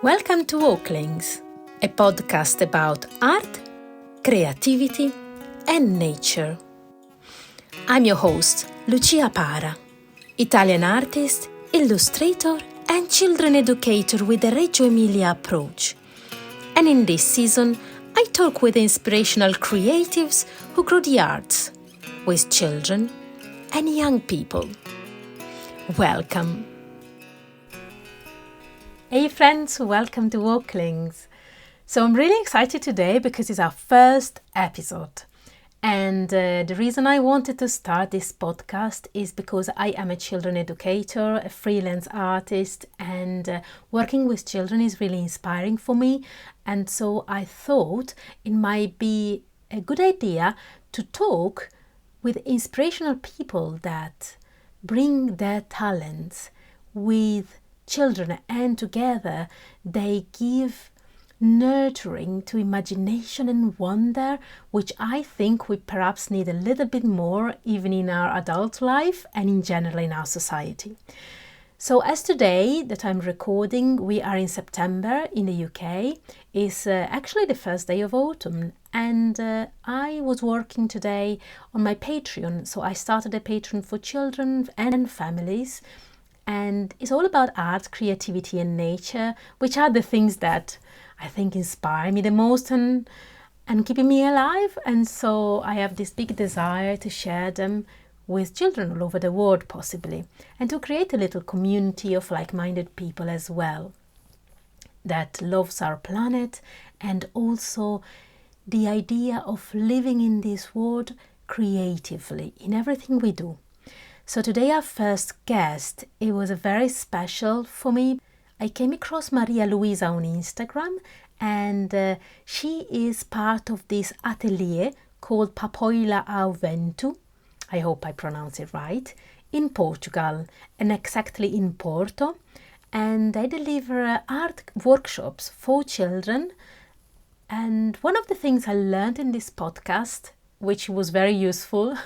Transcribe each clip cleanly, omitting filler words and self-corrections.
Welcome to Oaklings, a podcast about art, creativity, and nature. I'm your host, Lucia Para, Italian artist, illustrator, and children educator with the Reggio Emilia approach. And in this season, I talk with inspirational creatives who grow the arts with children and young people. Welcome. Hey friends, welcome to Oaklings. So I'm really excited today because it's our first episode. And the reason I wanted to start this podcast is because I am a children educator, a freelance artist, and working with children is really inspiring for me. And so I thought it might be a good idea to talk with inspirational people that bring their talents with children, and together they give nurturing to imagination and wonder, which I think we perhaps need a little bit more even in our adult life and in general in our society. So as today that I'm recording, we are in September in the UK, is actually the first day of autumn, and I was working today on my Patreon. So I started a Patreon for children and families, and it's all about art, creativity and nature, which are the things that I think inspire me the most and keeping me alive. And so I have this big desire to share them with children all over the world possibly, and to create a little community of like-minded people as well that loves our planet, and also the idea of living in this world creatively in everything we do. So today our first guest, it was a very special for me. I came across Maria Luisa on Instagram, and she is part of this atelier called Papoila vento. I hope I pronounce it right, in Portugal, and exactly in Porto. And they deliver art workshops for children. And one of the things I learned in this podcast, which was very useful,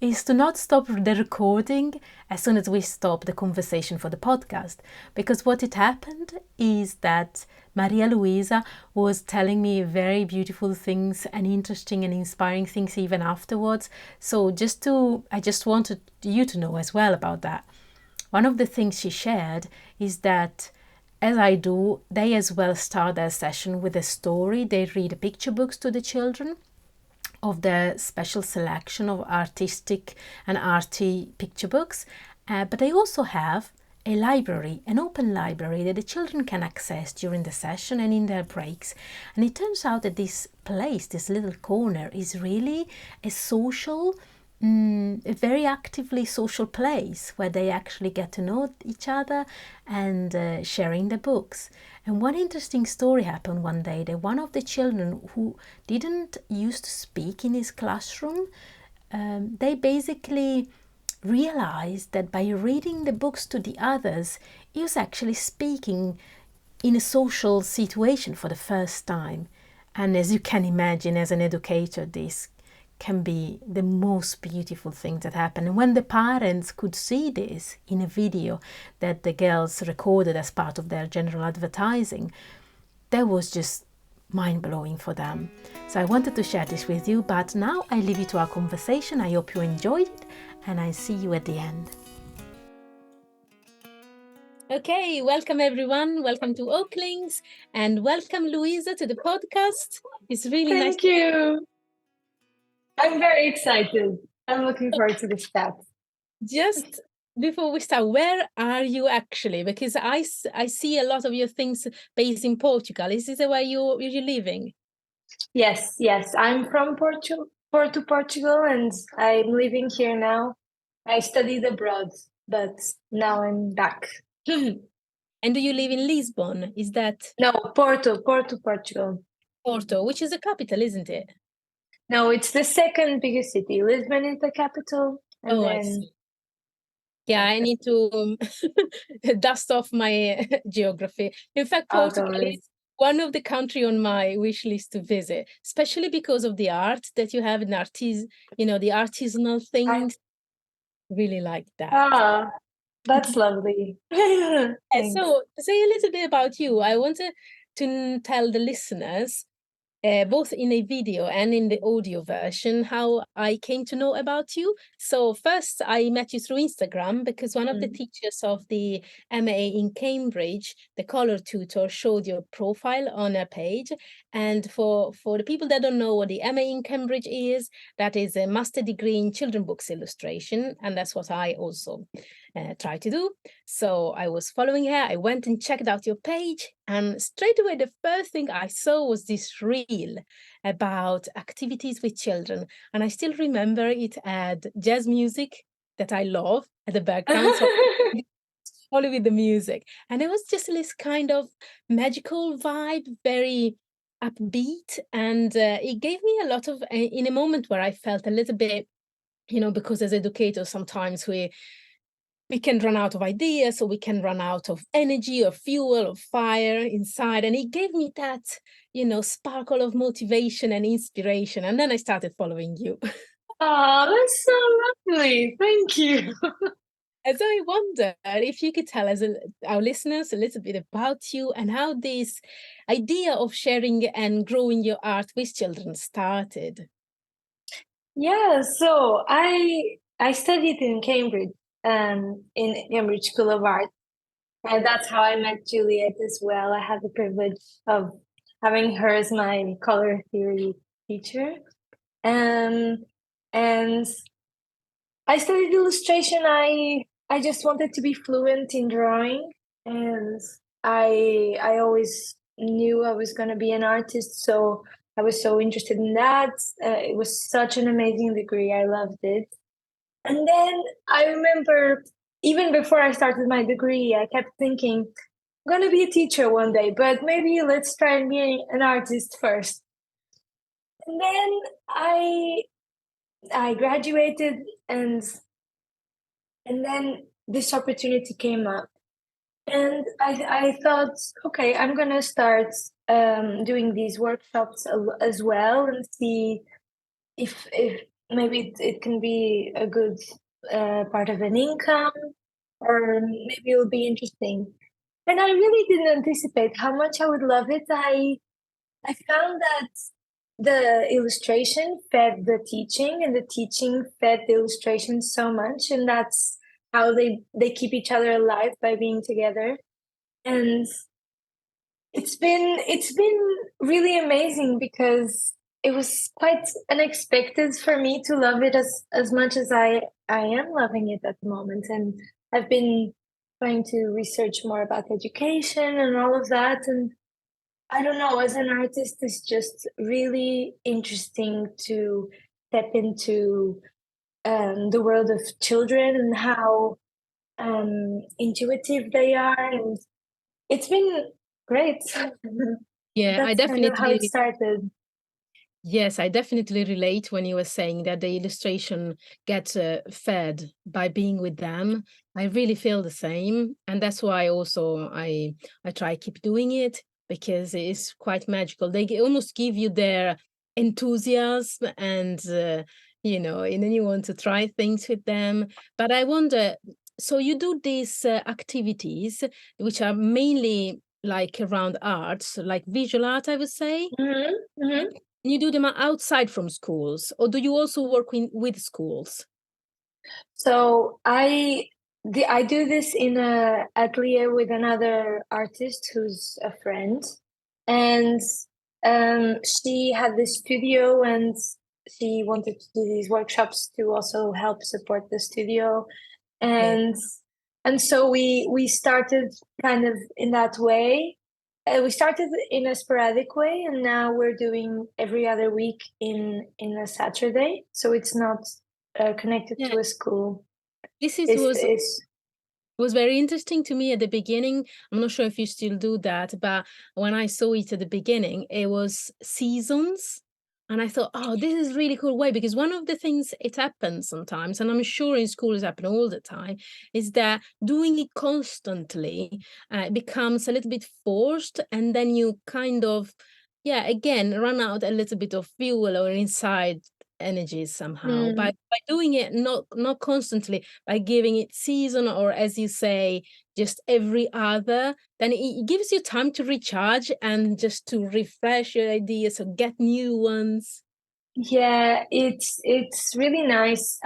is to not stop the recording as soon as we stop the conversation for the podcast. Because what had happened is that Maria Luisa was telling me very beautiful things and interesting and inspiring things even afterwards. So I just wanted you to know as well about that. One of the things she shared is that, as I do, they as well start their session with a story. They read picture books to the children of the special selection of artistic and arty picture books, but they also have a library, an open library that the children can access during the session and in their breaks. And it turns out that this place, this little corner, is really a social, a very actively social place where they actually get to know each other and sharing the books. And one interesting story happened one day that one of the children who didn't used to speak in his classroom, they basically realized that by reading the books to the others, he was actually speaking in a social situation for the first time. And as you can imagine, as an educator, this can be the most beautiful thing that happened. And when the parents could see this in a video that the girls recorded as part of their general advertising, that was just mind-blowing for them. So I wanted to share this with you, but now I leave you to our conversation. I hope you enjoyed it, and I see you at the end. Okay, welcome everyone. Welcome to Oaklings, and welcome Luísa to the podcast. It's really nice. Thank you. I'm very excited. I'm looking forward to this chat. Just before we start, where are you actually? Because I see a lot of your things based in Portugal. Is this where you're living? Yes. I'm from Porto, Portugal, and I'm living here now. I studied abroad, but now I'm back. And do you live in Lisbon? Is that? No, Porto, Portugal. Porto, which is the capital, isn't it? No, it's the second biggest city. Lisbon is the capital. And I see. Yeah, I need to dust off my geography. In fact, Portugal is one of the countries on my wish list to visit, especially because of the art that you have in the artisanal things. Really like that. That's lovely. Thanks. So say a little bit about you. I wanted to tell the listeners, both in a video and in the audio version, how I came to know about you. So first, I met you through Instagram because one of the teachers of the MA in Cambridge, the color tutor, showed your profile on a page. And for the people that don't know what the MA in Cambridge is, that is a master degree in children books illustration, and that's what I also try to do. So I was following her. I went and checked out your page, and straight away, the first thing I saw was this reel about activities with children. And I still remember it had jazz music that I love at the background. So follow with the music. And it was just this kind of magical vibe, very upbeat. And it gave me a lot of, in a moment where I felt a little bit, because as educators, sometimes we can run out of ideas, or we can run out of energy or fuel or fire inside. And it gave me that, sparkle of motivation and inspiration. And then I started following you. Oh, that's so lovely. Thank you. And so I wonder if you could tell us, our listeners, a little bit about you and how this idea of sharing and growing your art with children started. Yeah, so I studied in Cambridge, in Cambridge School of Art. And that's how I met Juliet as well. I had the privilege of having her as my color theory teacher. And I studied illustration. I just wanted to be fluent in drawing, and I always knew I was going to be an artist, so I was so interested in that. It was such an amazing degree. I loved it. And then I remember, even before I started my degree, I kept thinking, I'm going to be a teacher one day, but maybe let's try and be an artist first. And then I graduated, and then this opportunity came up, and I thought, okay, I'm gonna start doing these workshops as well, and see if maybe it can be a good part of an income, or maybe it'll be interesting. And I really didn't anticipate how much I would love it. I found that the illustration fed the teaching, and the teaching fed the illustration so much, and that's how they keep each other alive, by being together. And it's been really amazing, because it was quite unexpected for me to love it as much as I am loving it at the moment. And I've been trying to research more about education and all of that, and I don't know, as an artist, it's just really interesting to step into the world of children, and how intuitive they are. And it's been great. Yeah, I That's kind of how it definitely started. Yes, I definitely relate when you were saying that the illustration gets fed by being with them. I really feel the same, and that's why also I try keep doing it, because it is quite magical. They almost give you their enthusiasm, and and then you want to try things with them. But I wonder, so you do these activities, which are mainly like around arts, like visual art, I would say. Hmm. Hmm. You do them outside from schools, or do you also work with schools? So I do this in a atelier with another artist who's a friend, and she had this studio, and she wanted to do these workshops to also help support the studio. Yeah. And so we started kind of in that way. We started in a sporadic way, and now we're doing every other week in a Saturday. So it's not connected Yeah, to a school. this is It's, was it's was very interesting to me at the beginning. I'm not sure if you still do that, but when I saw it at the beginning, it was seasons. And I thought, oh, this is really cool way, because one of the things it happens sometimes, and I'm sure in schools happen all the time, is that doing it constantly becomes a little bit forced, and then you kind of, yeah, again, run out a little bit of fuel or inside energies somehow by doing it not constantly, by giving it season, or as you say, just every other, then it gives you time to recharge and just to refresh your ideas or get new ones. Yeah, it's really nice.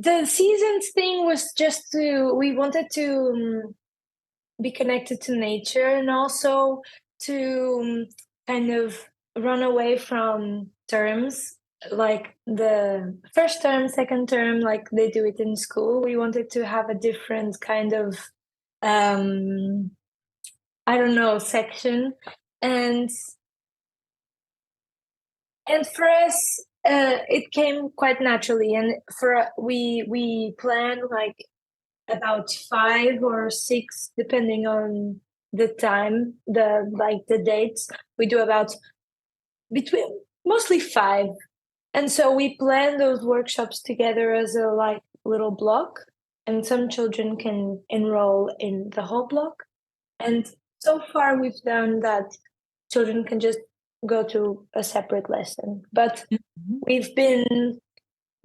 The seasons thing was just we wanted to be connected to nature, and also to kind of run away from terms, like the first term, second term, like they do it in school. We wanted to have a different kind of I don't know, section. and and for us, it came quite naturally. And we plan like about 5 or 6, depending on the time, the dates. We do about between mostly 5. And so we plan those workshops together as a like little block, and some children can enroll in the whole block. And so far we've done that children can just go to a separate lesson. But Mhm. we've been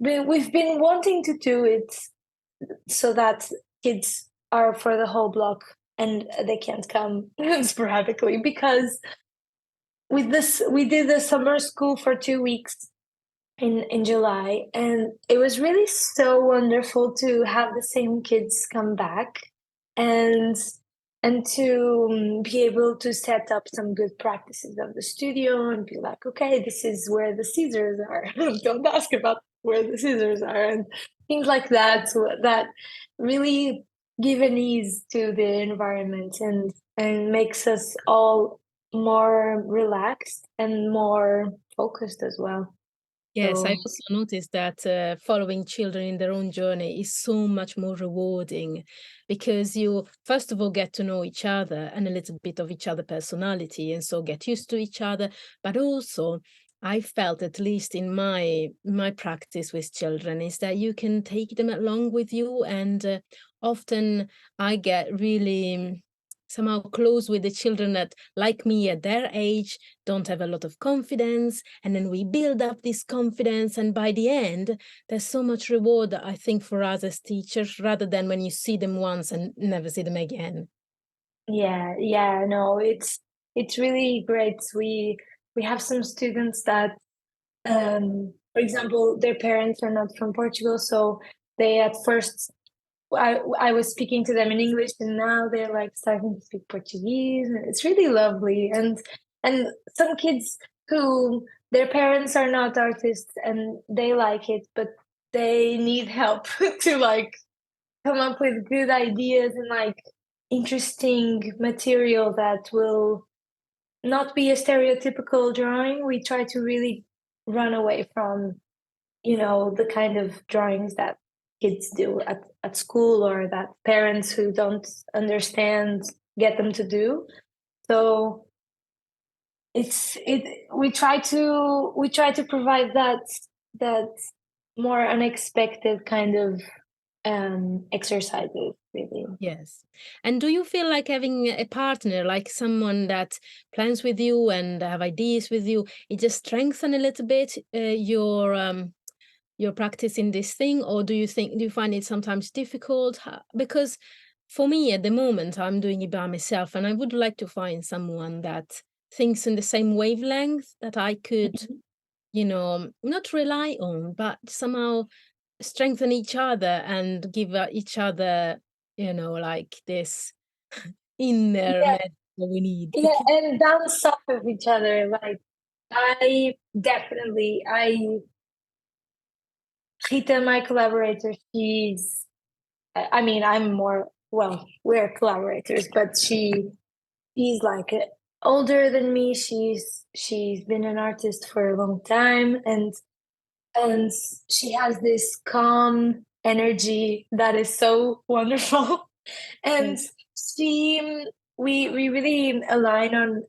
we've been wanting to do it so that kids are for the whole block and they can't come sporadically, because with this we did the summer school for 2 weeks in July, and it was really so wonderful to have the same kids come back, and to be able to set up some good practices of the studio and be like, okay, this is where the scissors are. Don't ask about where the scissors are, and things like that, so that really give an ease to the environment, and makes us all more relaxed and more focused as well. Yes, I So also noticed that following children in their own journey is so much more rewarding, because you, first of all, get to know each other and a little bit of each other's personality, and so get used to each other. But also, I felt, at least in my practice with children, is that you can take them along with you, and often I get really somehow close with the children that, like me, at their age, don't have a lot of confidence, and then we build up this confidence, and by the end there's so much reward, I think, for us as teachers, rather than when you see them once and never see them again. yeah, no, it's really great. We have some students that, for example, their parents are not from Portugal, so they at first I was speaking to them in English, and now they're like starting to speak Portuguese, and it's really lovely. And some kids who their parents are not artists and they like it, but they need help to like come up with good ideas and like interesting material that will not be a stereotypical drawing. We try to really run away from, the kind of drawings that kids do at school, or that parents who don't understand get them to do. So we try to provide that more unexpected kind of exercises, really. Yes. And do you feel like having a partner, like someone that plans with you and have ideas with you, it just strengthen a little bit your practice in this thing? Or do you find it sometimes difficult? Because for me at the moment I'm doing it by myself, and I would like to find someone that thinks in the same wavelength, that I could, Mhm. not rely on, but somehow strengthen each other and give each other, like this inner Yeah, magic that we need. yeah, and bounce off of each other. Like I Rita, my collaborator, I mean, I'm more, well, we're collaborators, but she's like older than me. She's been an artist for a long time, and she has this calm energy that is so wonderful. And Yes. she we really align on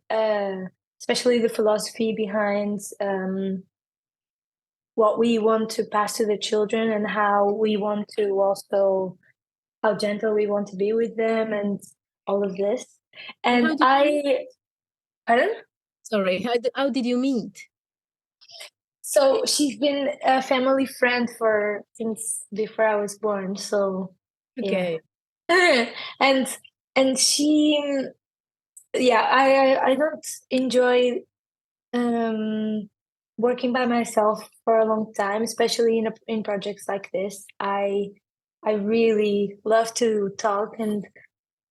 especially the philosophy behind what we want to pass to the children, and how we want to also, how gentle we want to be with them, and all of this. And And how did you meet? pardon? Sorry, how did you meet? So she's been a family friend since before I was born. So Okay. yeah, and she, yeah, I don't enjoy working by myself for a long time, especially in projects like this. I really love to talk, and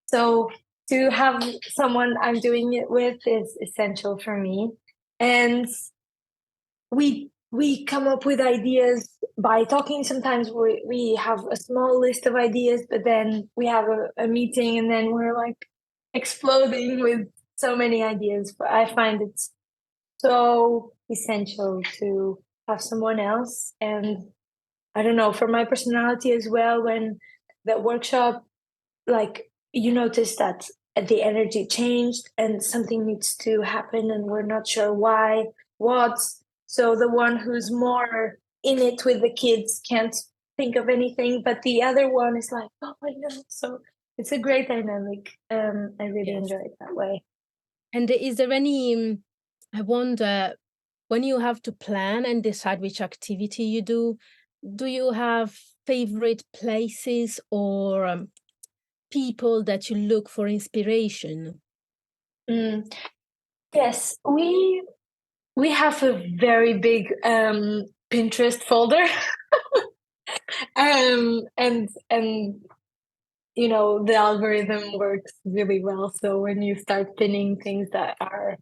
so to have someone I'm doing it with is essential for me. And we come up with ideas by talking. Sometimes we have a small list of ideas, but then we have a meeting and then we're like exploding with so many ideas. But I find it so essential to have someone else. And I don't know, for my personality as well, when that workshop, like, you notice that the energy changed and something needs to happen and we're not sure why, what. So the one who's more in it with the kids can't think of anything, but the other one is like, oh, I know. So it's a great dynamic. I really Yes. enjoy it that way. And is there any, I wonder, when you have to plan and decide which activity you do you have favorite places or people that you look for inspiration? Mm. Yes, we have a very big Pinterest folder. And you know, the algorithm works really well. So when you start pinning things that are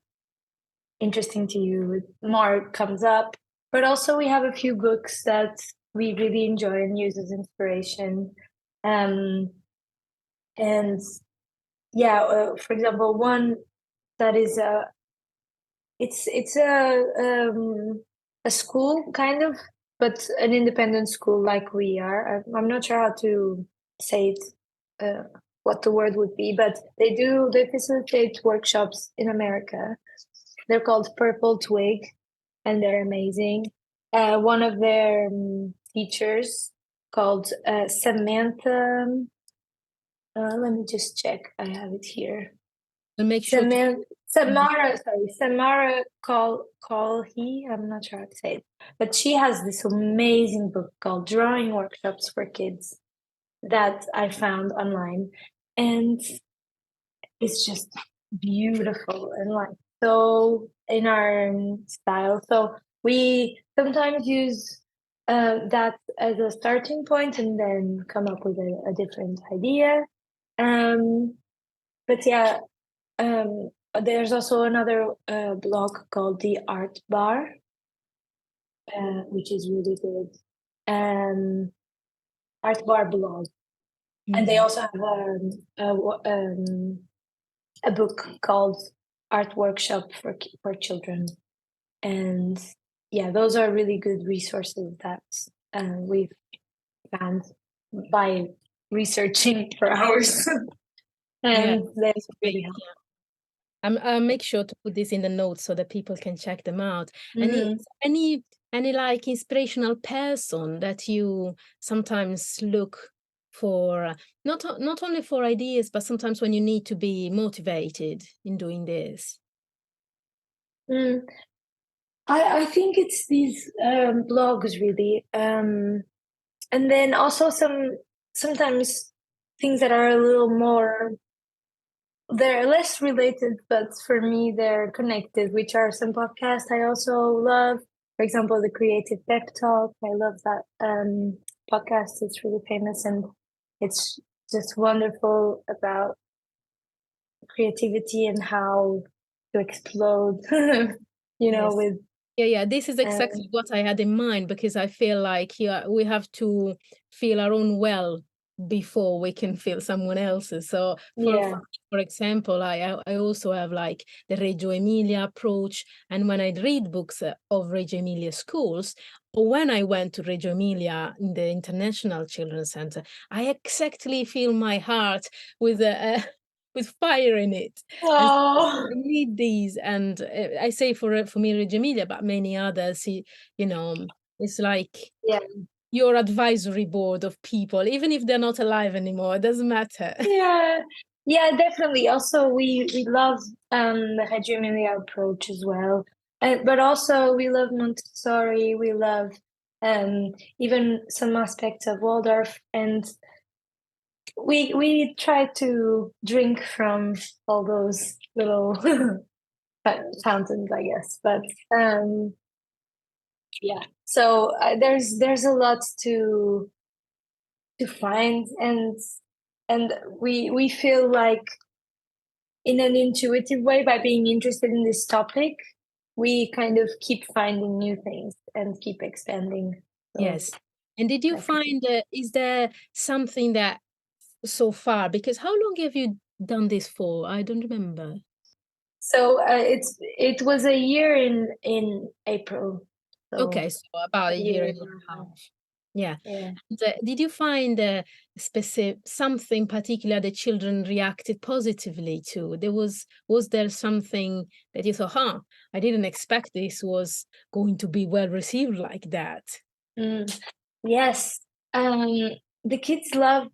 interesting to you, more comes up. But also we have a few books that we really enjoy and use as inspiration. Um, and yeah, for example, one that is it's a school kind of, but an independent school like we are. I'm not sure how to say it, what the word would be, but they facilitate workshops in America. They're called Purple Twig, and they're amazing. One of their teachers called Samantha. Let me just check. I have it here. And make sure to Samara call he. I'm not sure how to say it, but she has this amazing book called Drawing Workshops for Kids that I found online, and it's just beautiful and like so in our style. So we sometimes use that as a starting point and then come up with a different idea. Um, but yeah, um, there's also another blog called the Art Bar, which is really good. Art Bar blog, and they Mhm. also have a book called Art Workshop for Children, and yeah, those are really good resources that we've found by researching for hours, Yeah, and they it's great. really help. I'll make sure to put this in the notes so that people can check them out. And is Mm. any like inspirational person that you sometimes look for, not only for ideas, but sometimes when you need to be motivated in doing this? Mm. I think it's these blogs really, and then also sometimes things that are a little more, they're less related, but for me they're connected, which are some podcasts I also love. For example, the Creative Pep Talk. I love that podcast. It's really famous and it's just wonderful about creativity and how to explode, Yes. with Yeah, this is exactly um, what I had in mind because I feel like here we have to feel our own well before we can feel someone else's. So yeah. for example, I also have like the Reggio Emilia approach, and when I read books of Reggio Emilia schools, or when I went to Reggio Emilia in the International Children's Center, I exactly feel my heart with a with fire in it. And Oh, read these, and I say for me, Reggio Emilia, but many others, you know, it's like yeah. your advisory board of people, even if they're not alive anymore, it doesn't matter. Yeah, yeah, definitely. Also, we love the Reggio Emilia approach as well. But also we love Montessori. We love even some aspects of Waldorf, and we try to drink from all those little fountains, I guess. But yeah, so there's a lot to find, and we feel like in an intuitive way, by being interested in this topic, we kind of keep finding new things and keep expanding. So Yes. And did you that's the thing. find, is there something that so far, because how long have you done this for? I don't remember. So it was a year in April. So Okay, so about a a year year and and a a half. half. Yeah. Yeah. And, did you find specific something particular the children reacted positively to? Was there something that you thought, huh, I didn't expect this was going to be well received like that? Mm. Yes. Um, the kids love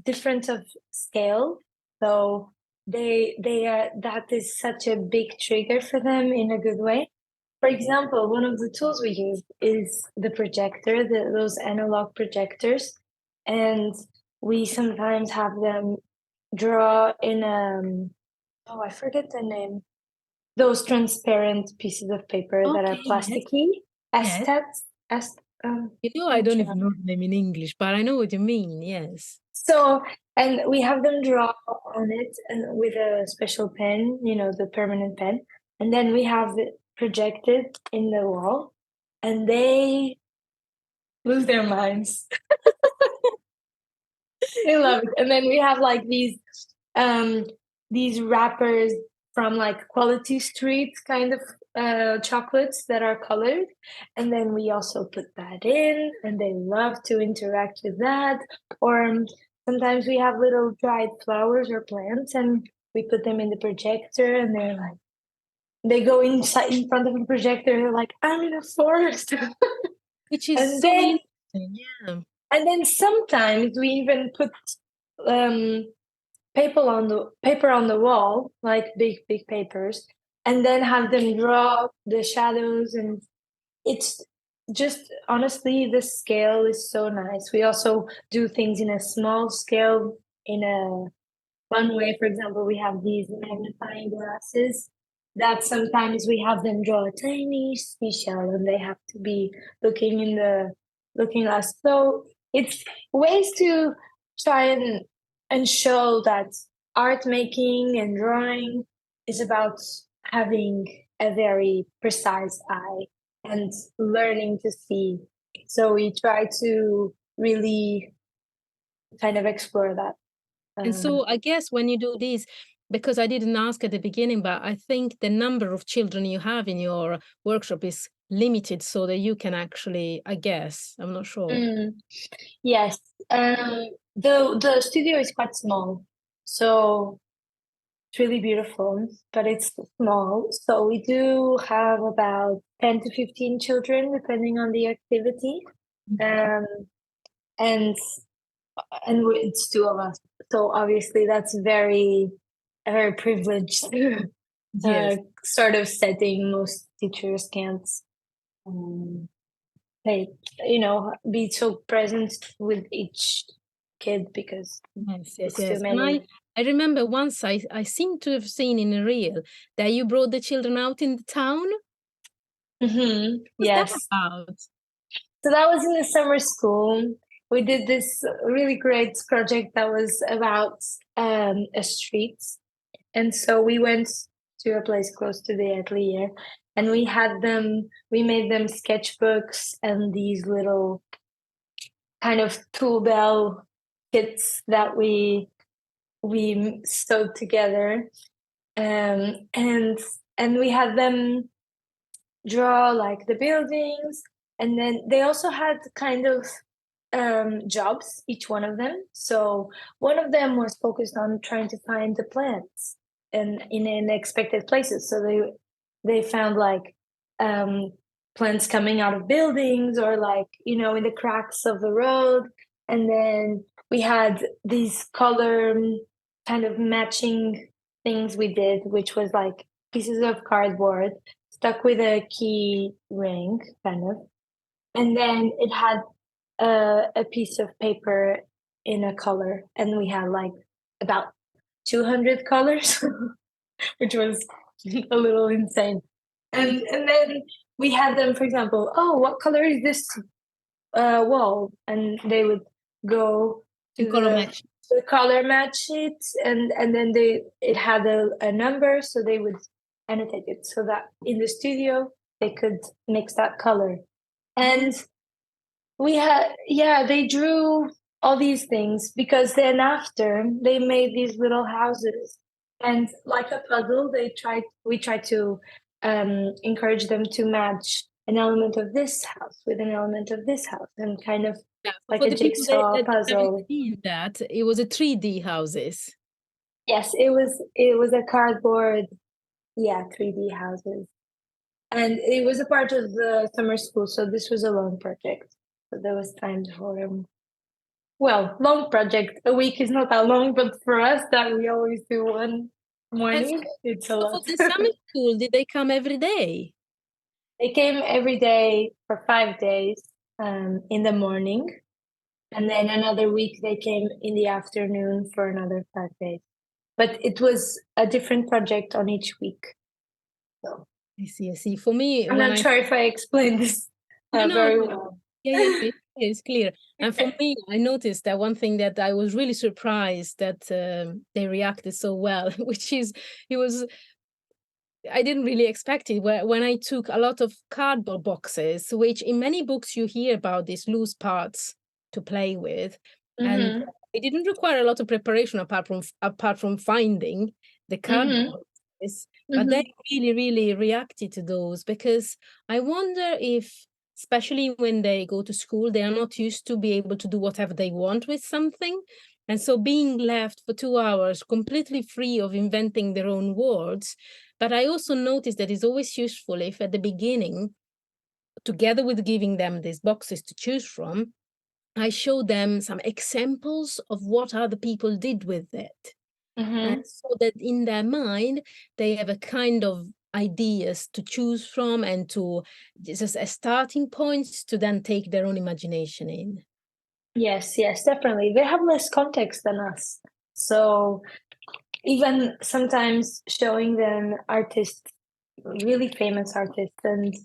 different of scale, so they are that is such a big trigger for them in a good way. For example, one of the tools we use is the projector, those analog projectors, and we sometimes have them draw in oh, I forget the name. Those transparent pieces of paper that are Okay, yes, plasticky. yes. Estats, est, I not don't sure. even know the name in English, but I know what you mean. Yes. So, and we have them draw on it and with a special pen, the permanent pen. And then we have it projected in the wall, and they lose their minds. They love it. And then we have like these wrappers from like Quality Street kind of chocolates that are colored. And then we also put that in, and they love to interact with that. Or sometimes we have little dried flowers or plants, and we put them in the projector, and they go inside in front of the projector. They're like, I'm in a forest. Which is and so then interesting. Yeah. and then sometimes we even put um paper on the wall, like big papers, and then have them draw the shadows. And it's just honestly, the scale is so nice. We also do things in a small scale in a fun way. For example, we have these magnifying glasses that sometimes we have them draw a tiny seashell, and they have to be looking in the looking glass. So it's ways to try and show that art making and drawing is about having a very precise eye and learning to see. So we try to really kind of explore that. And Um, so I guess when you do this, because I didn't ask at the beginning, but I think the number of children you have in your workshop is limited so that you can actually, I guess, I'm not sure. mm, yes. The studio is quite small, so it's really beautiful, but it's small. So we do have about 10 to 15 children, depending on the activity. Um, and it's two of us. So obviously that's a very privileged Yes. sort of setting. Most teachers can't um, they be so present with each kid because Yes, yes, it's too yes. And many. I remember once I seem to have seen in a reel that you brought the children out in the town. What's that Yes. about? So that was in the summer school. We did this really great project that was about a street. And so we went to a place close to the atelier, and we made them sketchbooks and these little kind of tool bell kits that we sewed together. And we had them draw like the buildings, and then they also had kind of jobs, each one of them. So one of them was focused on trying to find the plants and in unexpected places. So they found like um, plants coming out of buildings, or like in the cracks of the road. And then we had these color kind of matching things we did, which was like pieces of cardboard stuck with a key ring, kind of. And then it had a piece of paper in a color, and we had like about 200 colors, which was a little insane. And then we had them, for example, oh, what color is this wall? And they would go to color match. the color match it, and then it had a number, so they would annotate it so that in the studio they could mix that color. And they drew all these things, because then after they made these little houses, and like a puzzle, we tried to encourage them to match an element of this house with an element of this house, and kind of like For a the people that jigsaw haven't puzzle. seen that, it was a 3D houses. Yes, it was a cardboard, 3D houses. And it was a part of the summer school, so this was a long project. So there was time for long project. A week is not that long, but for us that we always do one morning, it's a For lot. the summer school, did they come every day? They came every day for 5 days in the morning. And then another week they came in the afternoon for another 5 days. But it was a different project on each week. So I see. For me, I'm not sure if I explained this very well. Yeah, it's clear. And for me, I noticed that one thing that I was really surprised that they reacted so well, which is I didn't really expect it. When I took a lot of cardboard boxes, which in many books you hear about these loose parts to play with, and it didn't require a lot of preparation apart from finding the cardboard. But they really reacted to those, because I wonder if, especially when they go to school, they are not used to be able to do whatever they want with something. And so being left for 2 hours completely free of inventing their own words. But I also noticed that it's always useful if at the beginning, together with giving them these boxes to choose from, I show them some examples of what other people did with it. And so that in their mind, they have a kind of ideas to choose from, and to just as starting points to then take their own imagination in. Yes, definitely. They have less context than us. So even sometimes showing them artists, really famous artists, and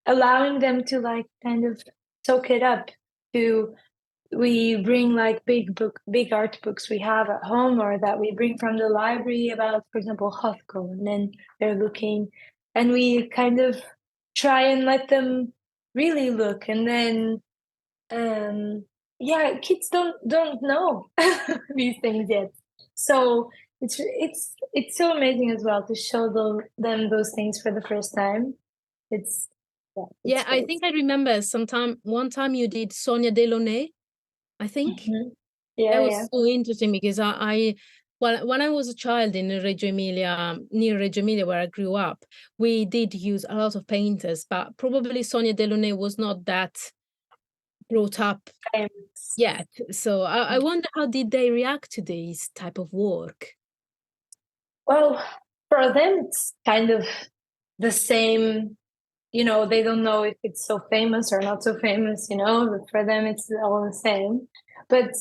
allowing them to like kind of soak it up. We bring like big art books we have at home, or that we bring from the library about, for example, Rothko, and then they're looking, and we kind of try and let them really look, and then kids don't know these things yet, so it's so amazing as well to show them those things for the first time. It's I think I remember one time you did Sonia Delaunay, I think. That was so interesting, because when I was a child in Reggio Emilia, near Reggio Emilia, where I grew up, we did use a lot of painters, but probably Sonia Delaunay was not that brought up yet. So I wonder, how did they react to this type of work? Well, for them, it's kind of the same. They don't know if it's so famous or not so famous. But for them, it's all the same. But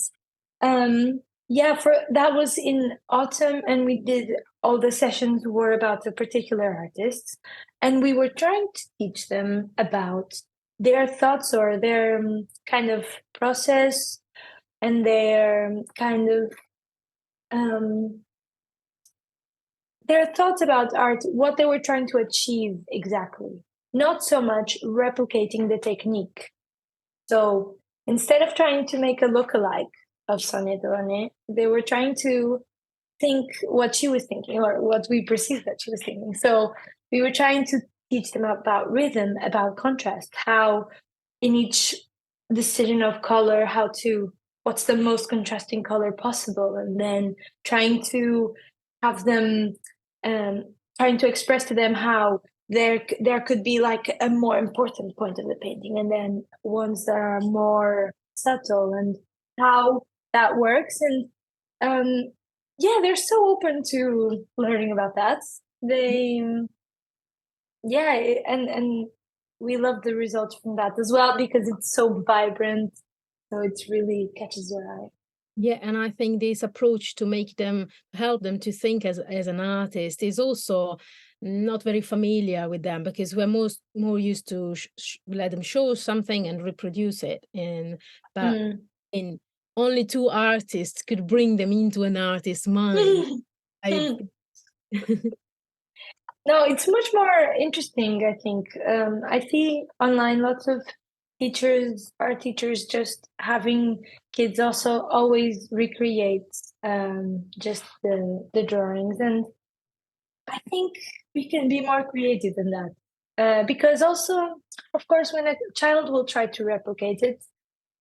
for that was in autumn, and we did all the sessions were about a particular artist, and we were trying to teach them about their thoughts, or their kind of process, and their kind of their thoughts about art, what they were trying to achieve exactly, not so much replicating the technique. So instead of trying to make a lookalike of Sonia Delaunay, they were trying to think what she was thinking, or what we perceived that she was thinking. So we were trying to teach them about rhythm, about contrast, how in each decision of color, what's the most contrasting color possible, and then trying to have them, trying to express to them how there could be like a more important point of the painting, and then ones that are more subtle, and how that works. And they're so open to learning about that. they yeah, and we love the results from that as well because it's so vibrant, so it really catches your eye. Yeah, and I think this approach to make them help them to think as an artist is also not very familiar with them because we're more used to let them show something and reproduce it. And but Mm. in only two artists could bring them into an artist's mind. I No, it's much more interesting, I think. I see online lots of art teachers just having kids also always recreate just the drawings. And I think we can be more creative than that. Because also, of course, when a child will try to replicate it,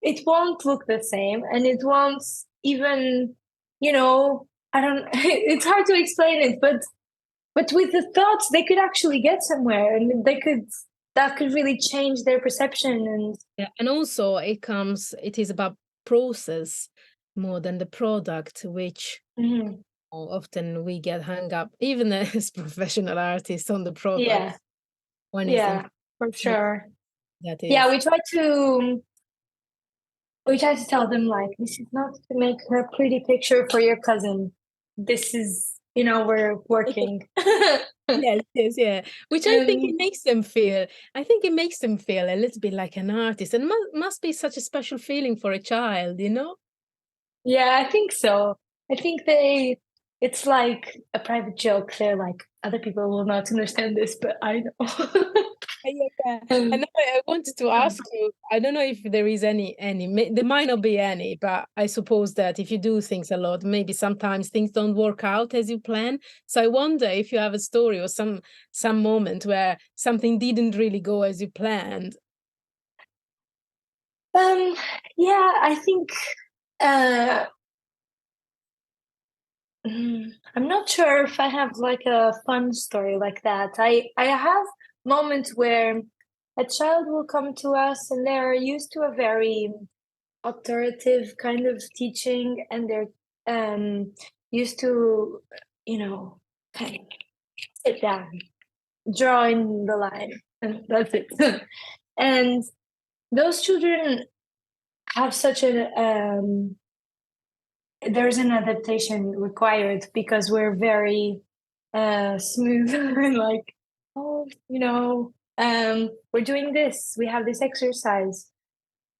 it won't look the same and it won't even, I don't, it's hard to explain it, but with the thoughts, they could actually get somewhere, and that could really change their perception. And yeah, and also it is about process more than the product, which mhm, often we get hung up, even as professional artists, on the product yeah, when it's the yeah, for sure. that Yeah, is. we try to tell them like this is not to make a pretty picture for your cousin. This is, we're working. Yes, yes, yeah. Which I think it And makes them feel. I think it makes them feel a little bit like an artist, and must be such a special feeling for a child, you know? yeah, I think so. I think it's like a private joke. They're like, other people will not understand this, but I know. Yeah. And um, I wanted to ask you, I don't know if there is there might not be any, but I suppose that if you do things a lot, maybe sometimes things don't work out as you plan. So I wonder if you have a story or some moment where something didn't really go as you planned. um, yeah, I think uh, I'm not sure if I have like a fun story like that. I have moments where a child will come to us and they're used to a very authoritative kind of teaching, and they're used to, kind of sit down, drawing the line, and that's it. And those children have such an there's an adaptation required because we're very smooth and like, oh, we're doing this, we have this exercise,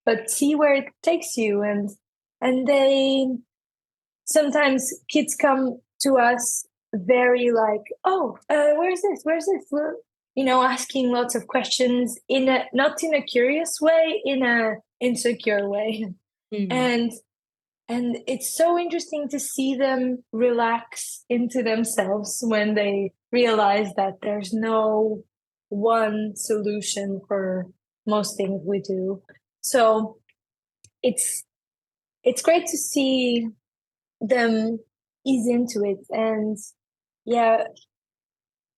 but see where it takes you. And they sometimes kids come to us very like, oh, where's this, asking lots of questions in a not in a curious way, in a insecure way. Mm. and and it's so interesting to see them relax into themselves when they realize that there's no one solution for most things we do. So it's it's great to see them ease into it. And yeah,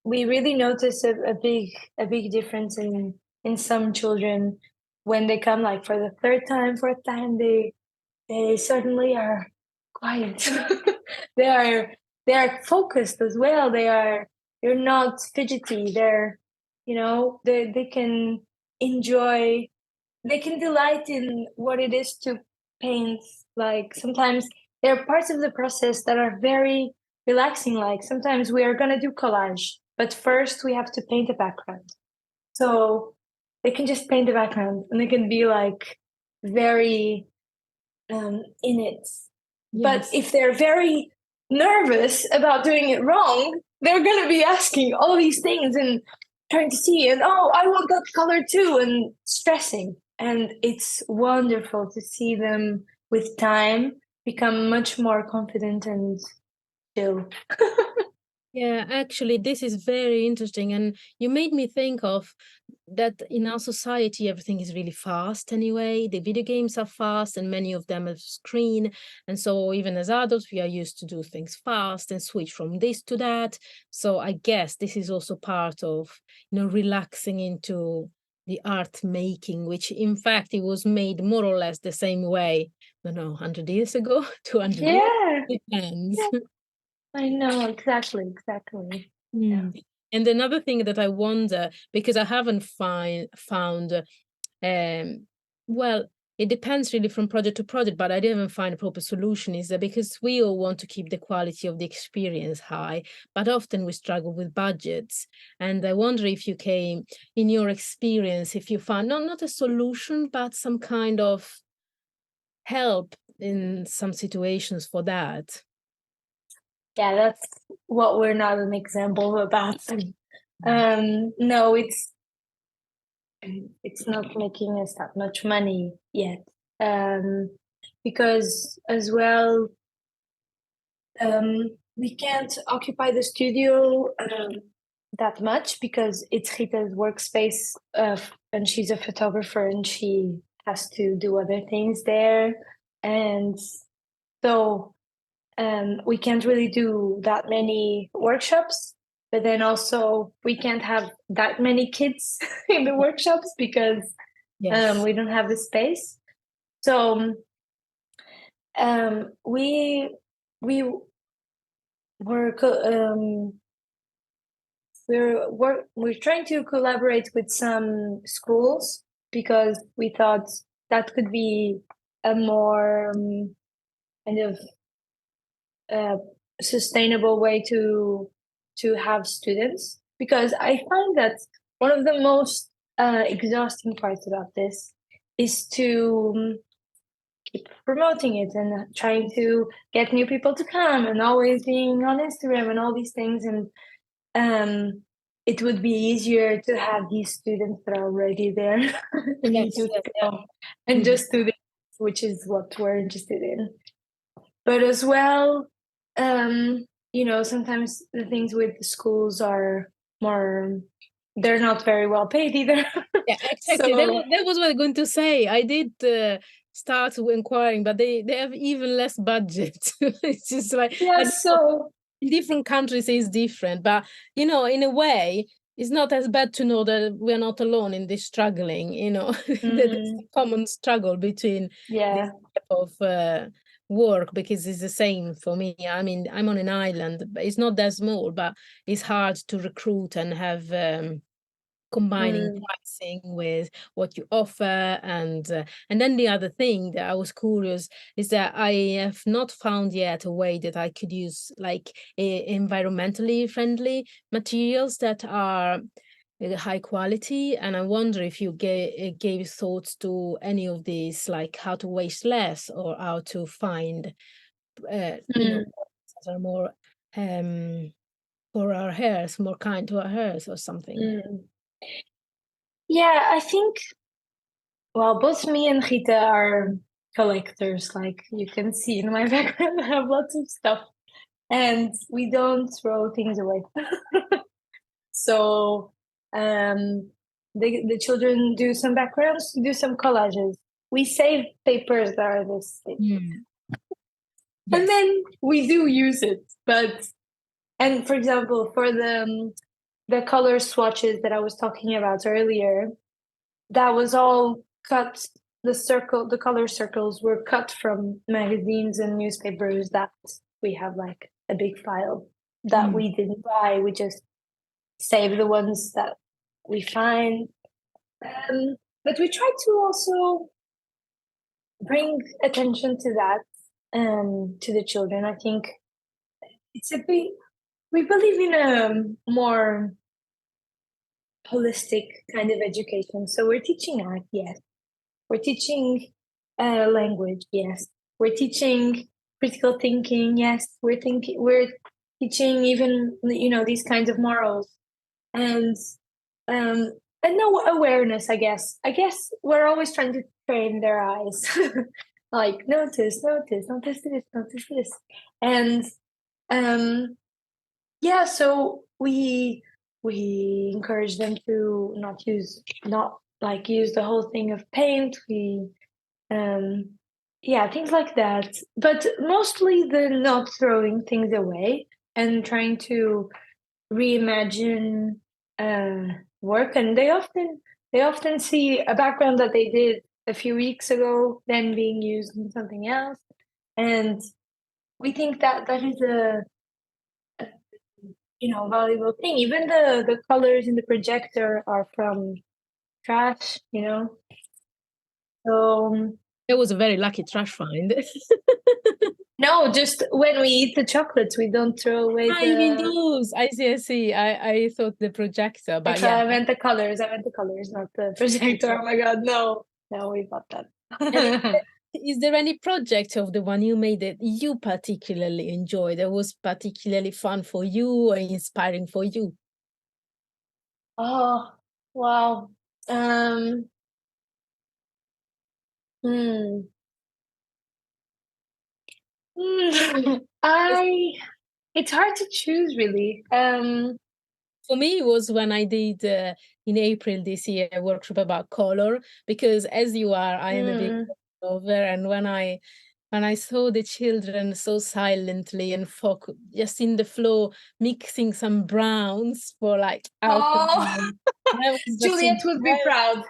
we really notice a big difference in some children when they come like for the third time, fourth time. They suddenly are quiet. they are they are focused as well. They're not fidgety. They can enjoy, they can delight in what it is to paint. Like sometimes there are parts of the process that are very relaxing. Like sometimes we are gonna do collage, but first we have to paint a background. So they can just paint the background and they can be like very in it. But Yes. if they're very nervous about doing it wrong, they're going to be asking all these things and trying to see, and oh, I want that color too, and stressing. And it's wonderful to see them with time become much more confident and chill. Yeah, actually, this is very interesting. And you made me think of that in our society, everything is really fast anyway. The video games are fast, and many of them have screen. And so, even as adults, we are used to do things fast and switch from this to that. So, I guess this is also part of, relaxing into the art making, which in fact, it was made more or less the same way, I don't know, 100 years ago, 200 years. Yeah, Depends. yeah, I know exactly. Yeah. And another thing that I wonder, because I haven't found, well, it depends really from project to project, but I didn't find a proper solution, is that because we all want to keep the quality of the experience high, but often we struggle with budgets. And I wonder if you came, in your experience, if you found not a solution, but some kind of help in some situations for that. Yeah, that's what we're not an example about. No, it's not making us that much money yet. Because as well, we can't occupy the studio that much because it's Rita's workspace, and she's a photographer and she has to do other things there. And so we can't really do that many workshops, but then also we can't have that many kids in the workshops because Yes. we don't have the space. So we were we're trying to collaborate with some schools because we thought that could be a more kind of sustainable way to have students, because I find that one of the most exhausting parts about this is to keep promoting it and trying to get new people to come and always being on Instagram and all these things. And it would be easier to have these students that are already there and you Yes, just yes, yeah. go and just do this, which is what we're interested in. But as well, sometimes the things with the schools are more, they're not very well paid either. Yeah, exactly. So That was what I was going to say. I did start inquiring, but they have even less budget. It's just like, yeah, but so in different countries it's different. But in a way, it's not as bad to know that we're not alone in this struggling. That it's a common struggle between this yeah. type of work, because it's the same for me. I mean, I'm on an island, but it's not that small, but it's hard to recruit and have. Combining Mm, pricing with what you offer, and then the other thing that I was curious is that I have not found yet a way that I could use like environmentally friendly materials that are high quality, and I wonder if you gave thoughts to any of these, like how to waste less or how to find mm, that are more for our hairs, more kind to our hairs or something. mm. Yeah, I think, well, both me and Rita are collectors, like you can see in my background. I have lots of stuff and we don't throw things away. So the children do some backgrounds, do some collages. We save papers that are this thick. Mm. And Yes. then we do use it. And for example, for the color swatches that I was talking about earlier, that was all cut. The color circles were cut from magazines and newspapers that we have like a big file that Mm. we didn't buy. We just save the ones that we find. But we try to also bring attention to that, to the children. I think it's a bit, we believe in a more holistic kind of education. So we're teaching art, yes. We're teaching language, yes. We're teaching critical thinking, yes. We're teaching even these kinds of morals, and um, and no awareness. I guess we're always trying to train their eyes, like notice, notice this, notice this, and um, yeah. So we encourage them to not like use the whole thing of paint. Um, yeah, things like that. But mostly the not throwing things away and trying to reimagine work. And they often see a background that they did a few weeks ago then being used in something else. And we think that that is valuable thing. Even the colors in the projector are from trash, So It was a very lucky trash find. no, just when we eat the chocolates, we don't throw away I mean the. those. I see, I see. I thought the projector, but Actually, yeah. I meant the colors. I meant the colors, not the projector. Oh my god, no, no, we bought that. And is there any project of the one you made that you particularly enjoyed, that was particularly fun for you or inspiring for you? Oh, wow. Um, hmm. Yes. I It's hard to choose really. For me, it was when I did in April this year a workshop about color, because as you are, I am a big mm, lover, and when I saw the children so silently and just in the flow, mixing some browns for like oh, alcohol, I was just Juliet would be impressed. proud.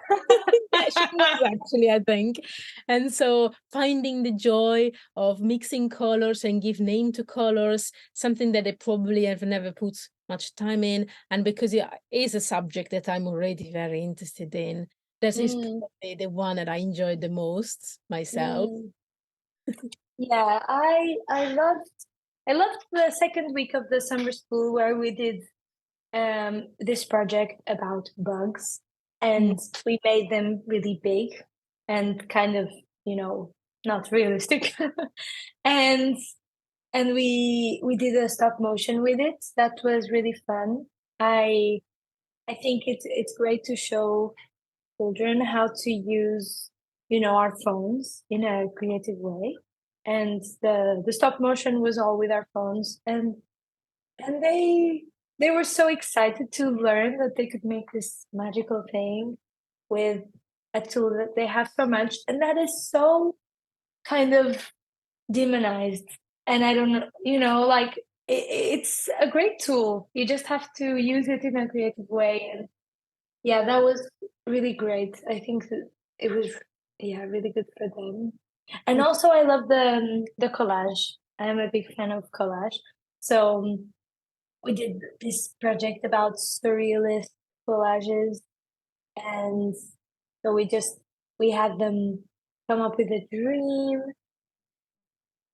Yeah, she was actually, I think. And so finding the joy of mixing colors and give name to colors, something that they probably have never put much time in. And because it is a subject that I'm already very interested in, that is Mm, probably the one that I enjoyed the most myself. mm. Yeah, I loved the second week of the summer school where we did this project about bugs, Mm. and we made them really big and kind of, not realistic. and and we did a stop motion with it. That was really fun. I think it's great to show children how to use, our phones in a creative way. And the stop motion was all with our phones, and they were so excited to learn that they could make this magical thing with a tool that they have so much, and that is so kind of demonized. And I don't know, like it's a great tool. You just have to use it in a creative way. And yeah, that was really great. I think that it was, yeah, really good for them. And also, I love the collage. I am a big fan of collage. So we did this project about surrealist collages, and so we had them come up with a dream,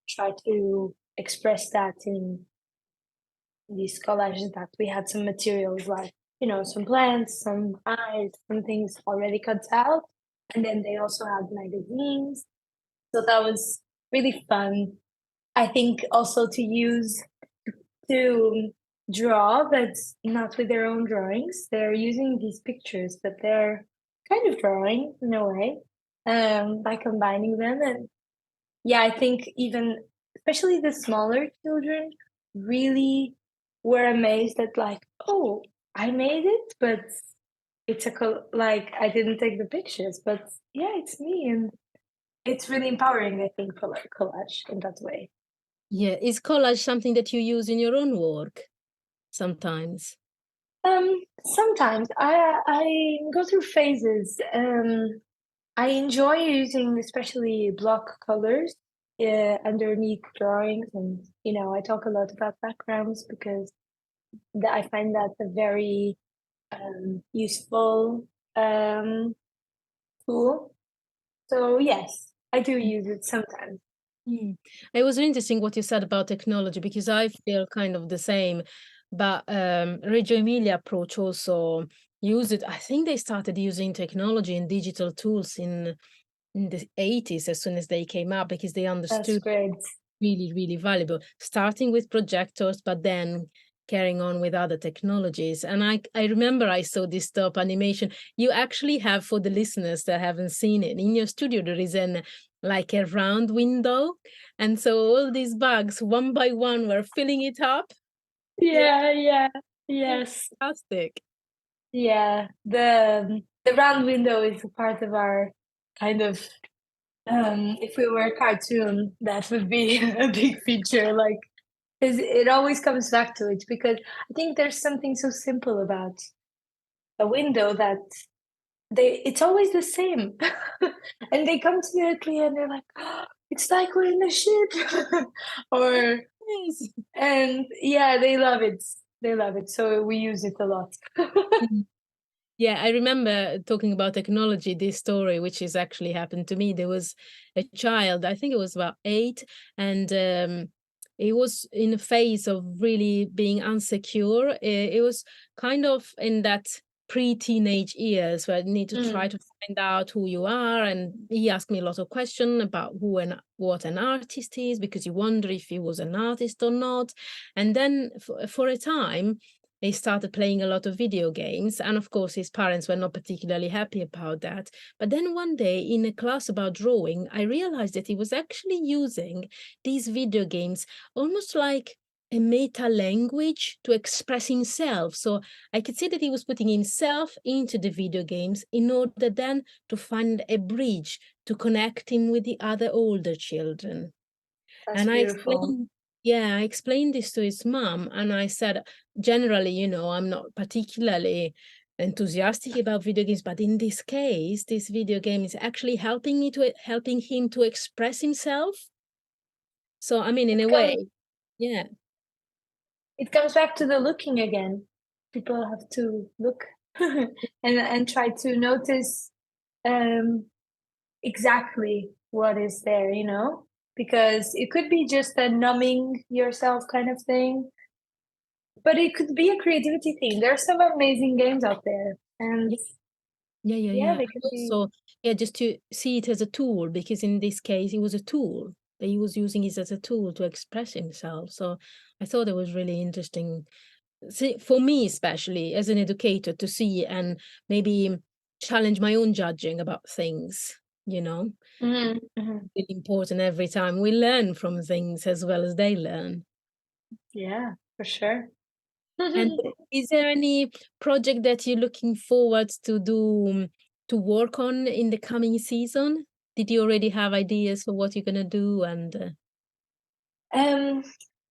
try to express that in these collages. That we had some materials like, some plants, some eyes, some things already cut out, and then they also had magazines. So that was really fun. I think also to draw, but not with their own drawings. They're using these pictures, but they're kind of drawing in a way, by combining them. And yeah, I think even especially the smaller children really were amazed at, like, oh, I made it, but it's like I didn't take the pictures, but yeah, it's me, and it's really empowering. I think for like collage in that way. Yeah, is collage something that you use in your own work sometimes? Sometimes I go through phases. I enjoy using especially block colors underneath drawings, and I talk a lot about backgrounds because I find that a very useful um, tool. So yes, I do use it sometimes. Mm. It was interesting what you said about technology, because I feel kind of the same. But Reggio Emilia approach also use it. I think they started using technology and digital tools in the 80s as soon as they came up, because they That's understood great. really, really valuable, starting with projectors, but then carrying on with other technologies. And I remember I saw this stop animation. You actually have, for the listeners that haven't seen it, in your studio, there is like a round window. And so all these bugs, one by one, were filling it up. Yeah, Yeah, yeah, it was yes. fantastic. Yeah, the round window is a part of our kind of, if we were a cartoon, that would be a big feature. Like, 'cause it always comes back to it because I think there's something so simple about a window that it's always the same, and they come to Italy and they're like, oh, it's like we're in a ship, or Yes. and yeah, they love it. they love it. So we use it a lot. Mhm. Yeah, I remember talking about technology, this story, which is actually happened to me. There was a child, I think it was about 8, and he was in a phase of really being insecure. It was kind of in that pre-teenage years where you need to try Mm, to find out who you are. And he asked me a lot of questions about who and what an artist is, because you wonder if he was an artist or not. And then for a time, he started playing a lot of video games, and of course his parents were not particularly happy about that. But then one day in a class about drawing, I realized that he was actually using these video games almost like a meta language to express himself. So I could see that he was putting himself into the video games in order then to find a bridge to connect him with the other older children. that's And beautiful. I explained this to his mom, and I said, generally, I'm not particularly enthusiastic about video games, but in this case, this video game is actually helping him to express himself. So, I mean, in It a comes way, yeah, it comes back to the looking again. People have to look and try to notice um, exactly what is there, because it could be just a numbing yourself kind of thing, but it could be a creativity thing. There are some amazing games out there, and yeah, yeah. they And could be. also, yeah, just to see it as a tool, because in this case, it was a tool. That he was using it as a tool to express himself. So I thought it was really interesting, see, for me especially as an educator, to see and maybe challenge my own judging about things. Mhm, mhm. It's important every time we learn from things as well as they learn. Yeah, for sure. And is there any project that you're looking forward to do, to work on in the coming season? Did you already have ideas for what you're gonna do? And Um,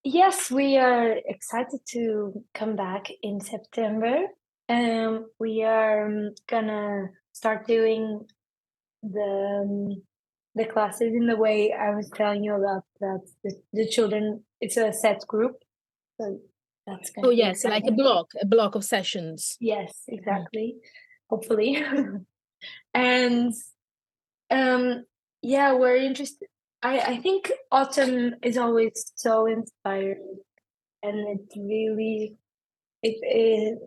yes, we are excited to come back in September. We are gonna start doing the classes in the way I was telling you about, that the children. It's a set group, so that's oh gonna be yes, like exciting. a block of sessions. Yes, Mm. exactly. Hopefully, and um, yeah, we're interested. I think autumn is always so inspiring, and it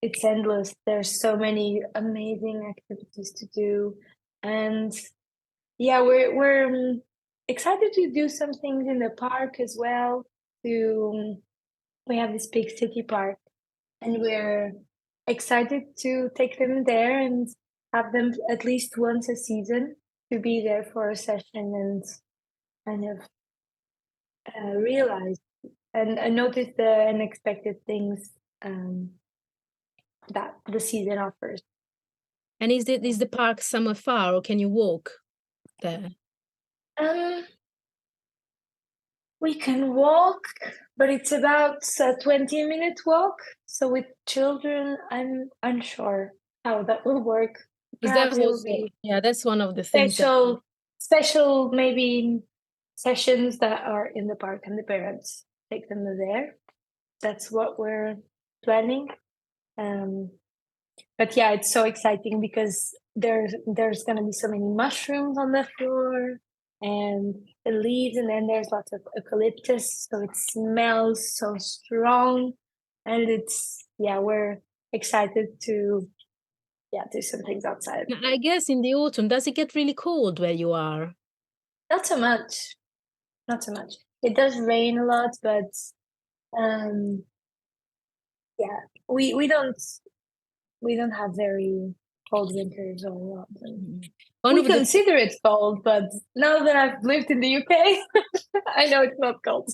it's endless. There's so many amazing activities to do, and yeah, we're excited to do some things in the park as well. To We have this big city park, and we're excited to take them there and have them at least once a season to be there for a session and kind of realize and notice the unexpected things that the season offers. And is the park somewhere far, or can you walk there? Um, we can walk, but it's about a 20-minute walk. So with children, I'm unsure how that will work. Because that Perhaps it will was, be yeah, that's one of the things that. special maybe sessions that are in the park and the parents take them there. That's what we're planning. Um, but yeah, it's so exciting because there's gonna be so many mushrooms on the floor and the leaves, and then there's lots of eucalyptus, so it smells so strong, and we're excited to do some things outside. I guess in the autumn, does it get really cold where you are? Not so much, not so much. It does rain a lot, but um, yeah, we don't have very cold winters or a lot. Mhm. One We of the consider it cold, but now that I've lived in the UK, I know it's not cold.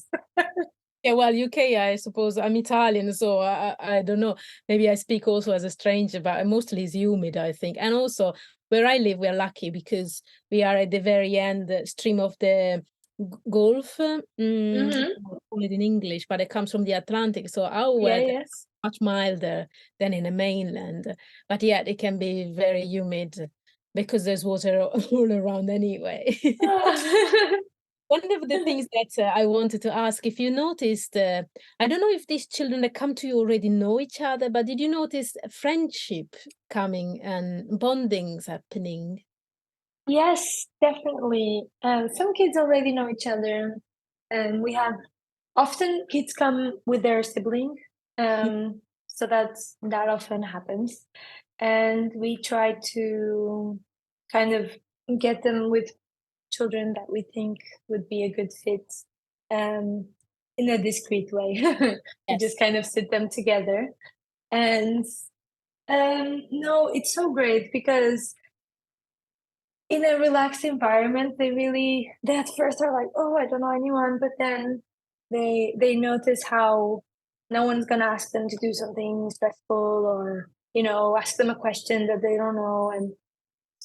Yeah, well, UK, I suppose I'm Italian, so I don't know. Maybe I speak also as a stranger, but mostly it's humid, I think. And also where I live, we're lucky because we are at the very end stream of the Gulf. I Hmm. don't know how to call it in English, but it comes from the Atlantic. So our Yeah, weather yeah. is much milder than in the mainland. But yet it can be very humid because there's water all around anyway. one of the things that I wanted to ask, if you noticed, I don't know if these children that come to you already know each other, but did you notice friendship coming and bondings happening? Yes, definitely. Some kids already know each other, and we have often kids come with their sibling, so that often happens. And we try to kind of get them with children that we think would be a good fit, um, in a discreet way. We just Yes. kind of sit them together, and no, it's so great because in a relaxed environment, they at first are like, "Oh, I don't know anyone," but then they notice how no one's gonna ask them to do something stressful or, ask them a question that they don't know, and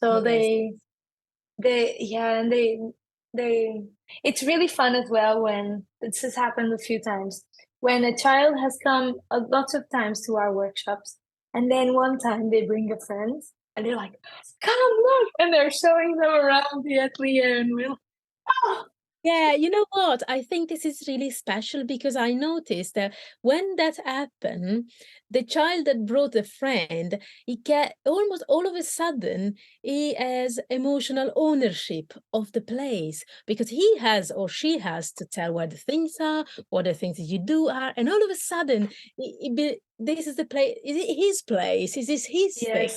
so Yes. and they it's really fun as well when this has happened a few times, when a child has come a lot of times to our workshops, and then one time they bring a friend, and they're like, "Come look," and they're showing them around the atelier, and we're like, "Oh!" Yeah, you know what? I think this is really special because I noticed that when that happened, the child that brought a friend, he get almost all of a sudden he has emotional ownership of the place because he has or she has to tell where the things are, what the things that you do are, and all of a sudden, this is the place. Is it his place? Is this his thing? Yes,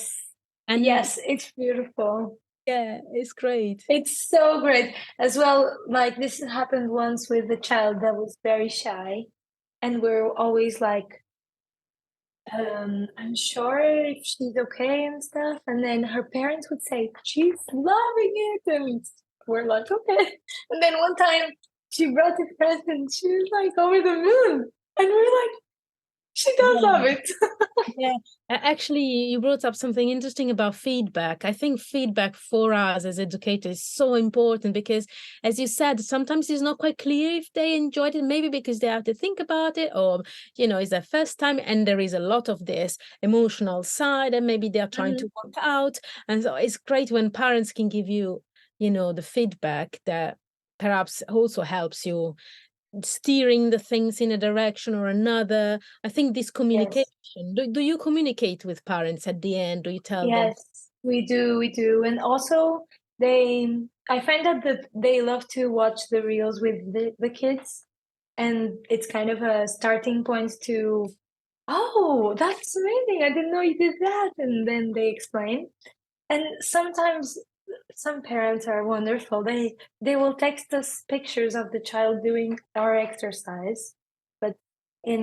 And yes, it's beautiful. yeah, it's great. It's so great as well. Like, this happened once with a child that was very shy, and we're always like, I'm sure if she's okay and stuff. And then her parents would say, "She's loving it." And we're like, "Okay." And then one time she brought a friend and she was like over the moon. And we're like, "She does love Yeah. it." Yeah, actually, you brought up something interesting about feedback. I think feedback for us as educators is so important because, as you said, sometimes it's not quite clear if they enjoyed it, maybe because they have to think about it, or, it's their first time, and there is a lot of this emotional side, and maybe they are trying to Mhm. work out. And so it's great when parents can give you, the feedback that perhaps also helps you steering the things in a direction or another. I think this communication. Yes. Do you communicate with parents at the end? Do you tell them? Yes, we do. And also I find that they love to watch the reels with the kids. And it's kind of a starting point to, "Oh, that's amazing. I didn't know you did that." And then they explain. And sometimes some parents are wonderful. They will text us pictures of the child doing our exercise, but in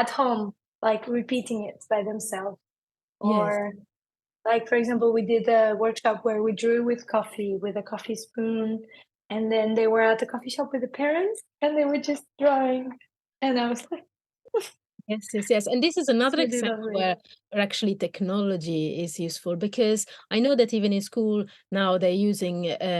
at home, like repeating it by themselves. Yes. Or like, for example, we did a workshop where we drew with coffee, with a coffee spoon, and then they were at the coffee shop with the parents, and they were just drawing, and I was like, Yes, yes, yes. And this is "It's another really example lovely." where actually technology is useful because I know that even in school now they're using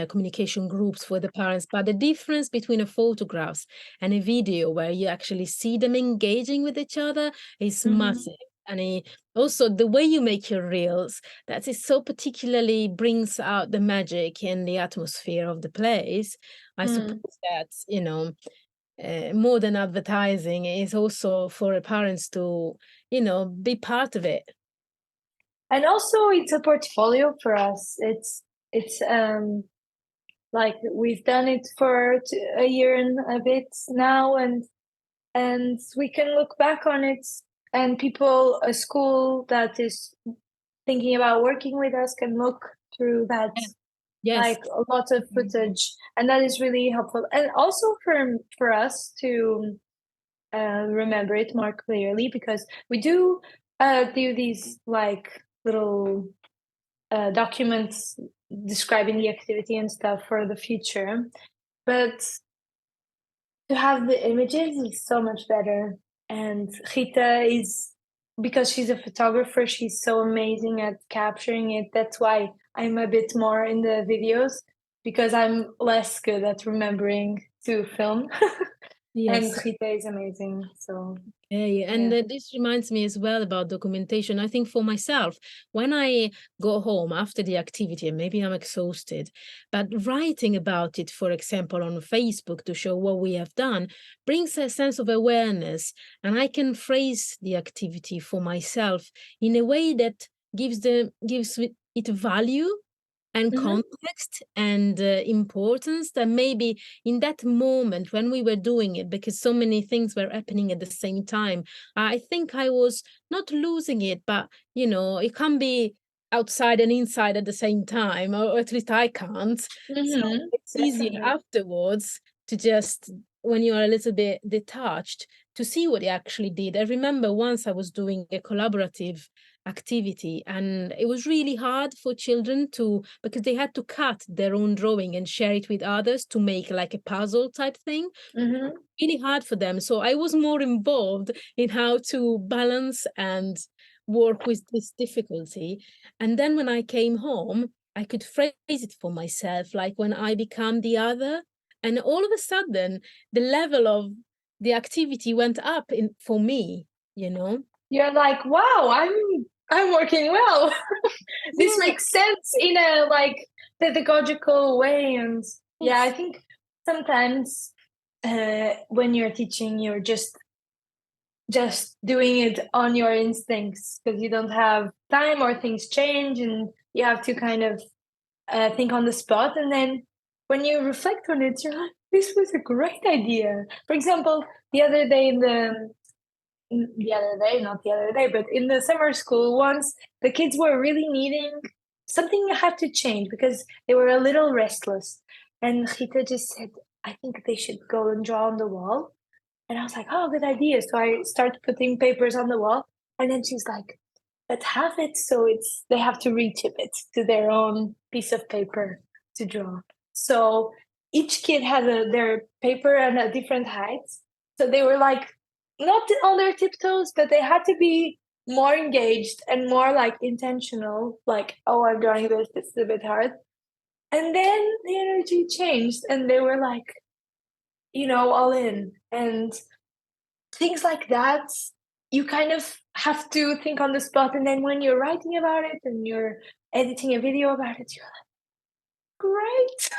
communication groups for the parents, but the difference between a photographs and a video where you actually see them engaging with each other is Mhm. massive. And also the way you make your reels, that is so particularly brings out the magic and the atmosphere of the place. I Mm. suppose that, more than advertising is also for parents to, be part of it. And also, it's a portfolio for us. It's like we've done it for a year and a bit now, and we can look back on it, and a school that is thinking about working with us can look through that, Yeah. Yes. like a lot of footage, and that is really helpful. And also for us to remember it more clearly, because we do these like little documents describing the activity and stuff for the future. But to have the images is so much better. And Rita is, because she's a photographer, she's so amazing at capturing it. That's why I'm a bit more in the videos, because I'm less good at remembering to film. Yes. And Rita is amazing. So Yeah, and yeah. this reminds me as well about documentation. I think for myself, when I go home after the activity, and maybe I'm exhausted, but writing about it, for example, on Facebook to show what we have done, brings a sense of awareness, and I can phrase the activity for myself in a way that gives it value and Mm-hmm. context and importance that maybe in that moment when we were doing it, because so many things were happening at the same time, I think I was not losing it, but it can be outside and inside at the same time, or at least I can't. So Mm-hmm. it's easier Definitely. afterwards to just, when you are a little bit detached, to see what you actually did. I remember once I was doing a collaborative activity, and it was really hard for children to, because they had to cut their own drawing and share it with others to make like a puzzle type thing. Mm-hmm. Really hard for them, so I was more involved in how to balance and work with this difficulty. And then when I came home, I could phrase it for myself, like when I become the other, and all of a sudden the level of the activity went up in for me, you know. You're like, wow, I'm working well. This Yeah. makes sense in a like pedagogical way. And yeah, I Yes. think sometimes when you're teaching, you're just doing it on your instincts because you don't have time or things change and you have to kind of think on the spot. And then when you reflect on it, you're like, this was a great idea. For example, the other day not the other day, but in the summer school once, the kids were really needing something had to change because they were a little restless. And Rita just said, I think they should go and draw on the wall. And I was like, oh, good idea. So I started putting papers on the wall. And then she's like, but have it so they have to retip it to their own piece of paper to draw. So each kid had their paper and a different height. So they were like not on their tiptoes, but they had to be more engaged and more like intentional. Like, oh, I'm drawing this. This is a bit hard. And then the energy changed, and they were like, all in. And things like that, you kind of have to think on the spot. And then when you're writing about it and you're editing a video about it, you're like, great.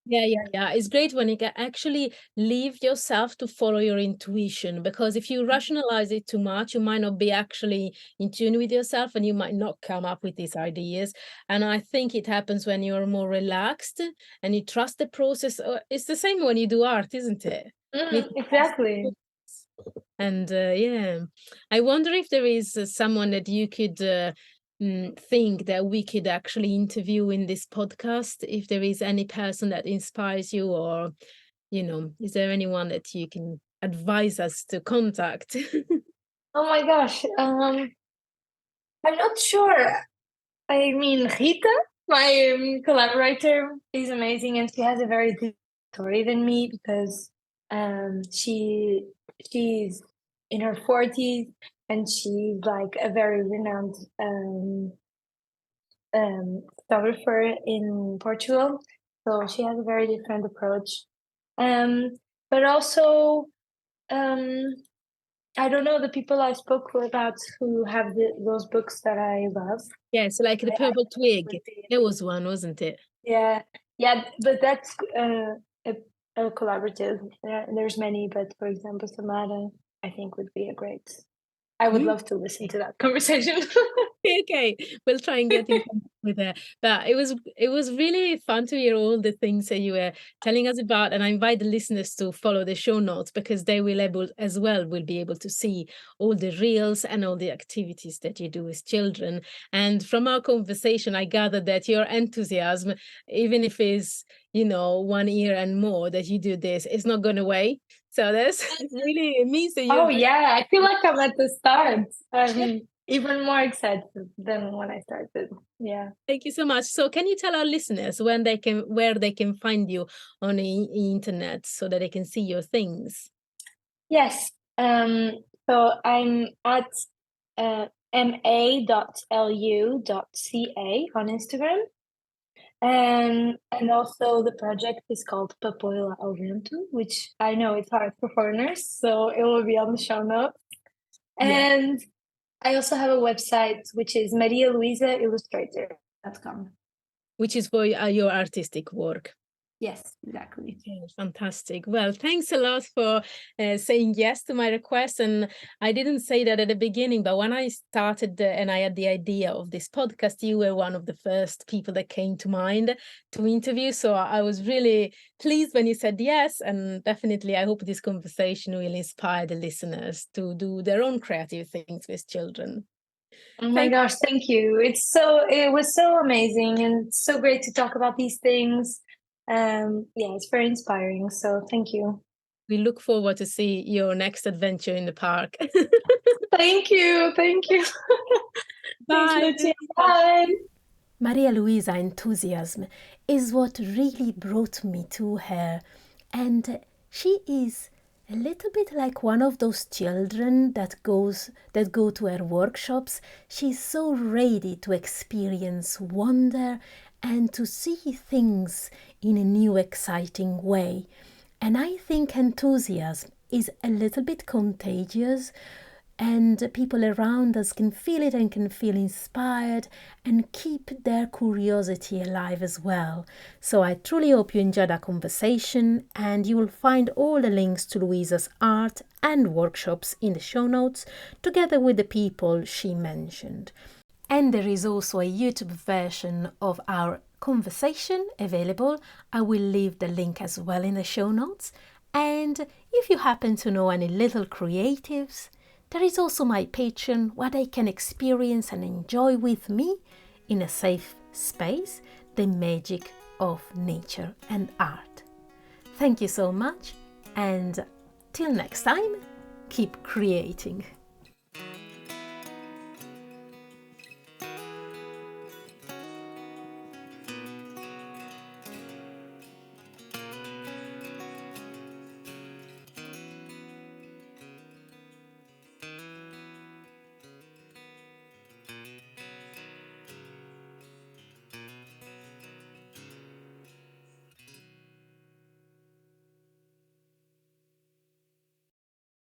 Yeah. It's great when you can actually leave yourself to follow your intuition, because if you rationalize it too much, you might not be actually in tune with yourself and you might not come up with these ideas. And I think it happens when you're more relaxed and you trust the process. It's the same when you do art, isn't it? You need to trust the Exactly. process. And yeah, I wonder if there is someone that you could think that we could actually interview in this podcast, if there is any person that inspires you, or is there anyone that you can advise us to contact? Oh my gosh. I'm not sure. I mean, Rita, my collaborator, is amazing, and she has a very different story than me because she's in her 40s and she's like a very renowned photographer in Portugal. So she has a very different approach. Um, but also, um, I don't know the people I spoke about who have those books that I love. Yeah, so like the I purple twig, would be there was one, wasn't it? yeah, yeah, but that's a, a collaborative. There's many, but for example, Samara, I think would be a great. I would love to listen to that conversation. Okay, we'll try and get in contact with her. But it was really fun to hear all the things that you were telling us about, and I invite the listeners to follow the show notes, because they will be able to see all the reels and all the activities that you do with children. And from our conversation, I gather that your enthusiasm, even if it's 1 year and more that you do this, it's not gone away. So that's really, it means that you're Oh doing. yeah, I feel like I'm at the start. I'm even more excited than when I started. Yeah. Thank you so much. So can you tell our listeners where they can find you on the internet so that they can see your things? Yes. So I'm at ma.lu.ca on Instagram. And also the project is called Papoila, vento, which I know it's hard for foreigners, so it will be on the show notes. Yeah. And I also have a website, which is Maria Luisa illustrator.com. Which is for your artistic work. Yes, exactly. Okay, fantastic. Well, thanks a lot for saying yes to my request. And I didn't say that at the beginning, but when I started and I had the idea of this podcast, you were one of the first people that came to mind to interview. So I was really pleased when you said yes. And definitely, I hope this conversation will inspire the listeners to do their own creative things with children. Oh my gosh, thank you. It was so amazing and so great to talk about these things. Yeah, it's very inspiring. So thank you. We look forward to see your next adventure in the park. Thank you. Thank you. Thanks, Bye. Lucia. Bye. Maria Luisa's enthusiasm is what really brought me to her, and she is a little bit like one of those children that go to her workshops. She's so ready to experience wonder and to see things in a new exciting way. And I think enthusiasm is a little bit contagious, and people around us can feel it and can feel inspired and keep their curiosity alive as well. So I truly hope you enjoyed our conversation, and you will find all the links to Luisa's art and workshops in the show notes, together with the people she mentioned. And there is also a YouTube version of our conversation available. I will leave the link as well in the show notes. And if you happen to know any little creatives, there is also my Patreon where they can experience and enjoy with me in a safe space the magic of nature and art. Thank you so much, and till next time, keep creating.